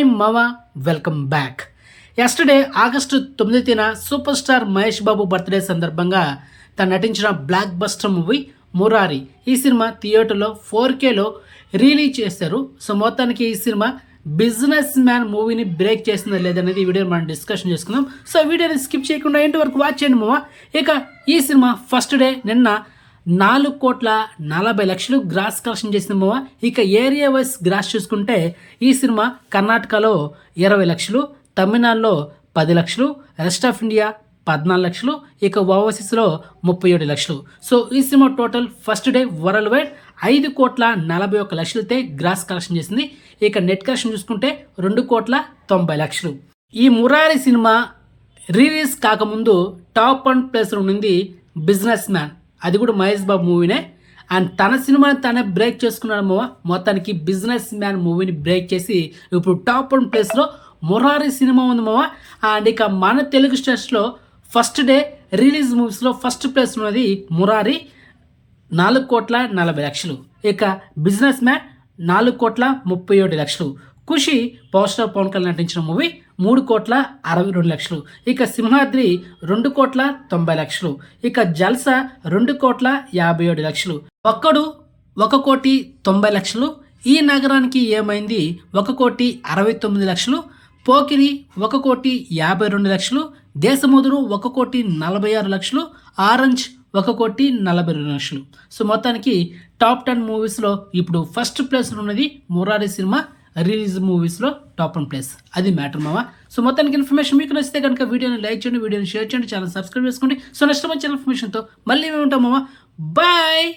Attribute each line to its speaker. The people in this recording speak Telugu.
Speaker 1: హాయ్ మావా, వెల్కమ్ బ్యాక్. ఎస్టర్డే ఆగస్టు 9న super star Mahesh Babu birthday సందర్భంగా తను నటించిన బ్లాక్ బస్టర్ మూవీ మురారి ఈ సినిమా థియేటర్లో 4Kలో రిలీజ్ చేశారు. సో మొత్తానికి ఈ సినిమా బిజినెస్ మ్యాన్ మూవీని బ్రేక్ చేసిందా లేదనేది ఈ వీడియో మనం డిస్కషన్ చేసుకుందాం. సో వీడియోని స్కిప్ చేయకుండా ఎండ్ వరకు వాచ్ చేయండి మావా. ఇక ఈ సినిమా ఫస్ట్ డే నిన్న 4,40,00,000 గ్రాస్ కలెక్షన్ చేసిన మావా. ఇక ఏరియా వైజ్ గ్రాస్ చూసుకుంటే ఈ సినిమా కర్ణాటకలో 20 లక్షలు, తమిళనాడులో 10 లక్షలు, రెస్ట్ ఆఫ్ ఇండియా 14 లక్షలు, ఇక ఓవర్సీస్లో 37 లక్షలు. సో ఈ cinema total first day worldwide 5,41,00,000 gross collection చేసింది. ఇక నెట్ కలెక్షన్ చూసుకుంటే 2,90,00,000. ఈ మురారి సినిమా రిలీజ్ కాకముందు టాప్ 1 ప్లేస్లో ఉంది బిజినెస్ మ్యాన్, అది కూడా మహేష్ బాబు మూవీనే. అండ్ తన సినిమాని తనే బ్రేక్ చేసుకున్నాడు. మొత్తానికి బిజినెస్ మ్యాన్ మూవీని బ్రేక్ చేసి ఇప్పుడు టాప్ 1 ప్లేస్లో మురారి సినిమా ఉంది మావా. అండ్ ఇక మన తెలుగు స్టేట్స్లో ఫస్ట్ డే రిలీజ్ మూవీస్లో ఫస్ట్ ప్లేస్ ఉన్నది మురారి 4,40,00,000. ఇక బిజినెస్ మ్యాన్ 4,37,00,000. ఖుషి పవర్ స్టార్ పవన్ కళ్యాణ్ నటించిన మూవీ 3,62,00,000. ఇక సింహాద్రి 2,90,00,000. ఇక జల్సా 2,57,00,000. ఒక్కడు 1,90,00,000. ఈ నగరానికి ఏమైంది 1,69,00,000. పోకిరి 1,52,00,000. దేశముదురు 1,46,00,000. ఆరెంజ్ 1,42,00,000. సో మొత్తానికి టాప్ 10 మూవీస్లో ఇప్పుడు ఫస్ట్ ప్లేస్లో ఉన్నది మురారి సినిమా రిలీజ్ మూవీస్లో టాప్ 1 ప్లేస్. అది మ్యాటర్ మావా. సో మొత్తానికి ఇన్ఫర్మేషన్ మీకు నచ్చితే కనుక వీడియోని లైక్ చేయండి, వీడియోని షేర్ చేయండి, ఛానల్ సబ్స్క్రైబ్ చేసుకోండి. సో నెక్స్ట్ మంచి ఇన్ఫర్మేషన్తో మళ్ళీ మేము ఉంటాం మావా. బాయ్.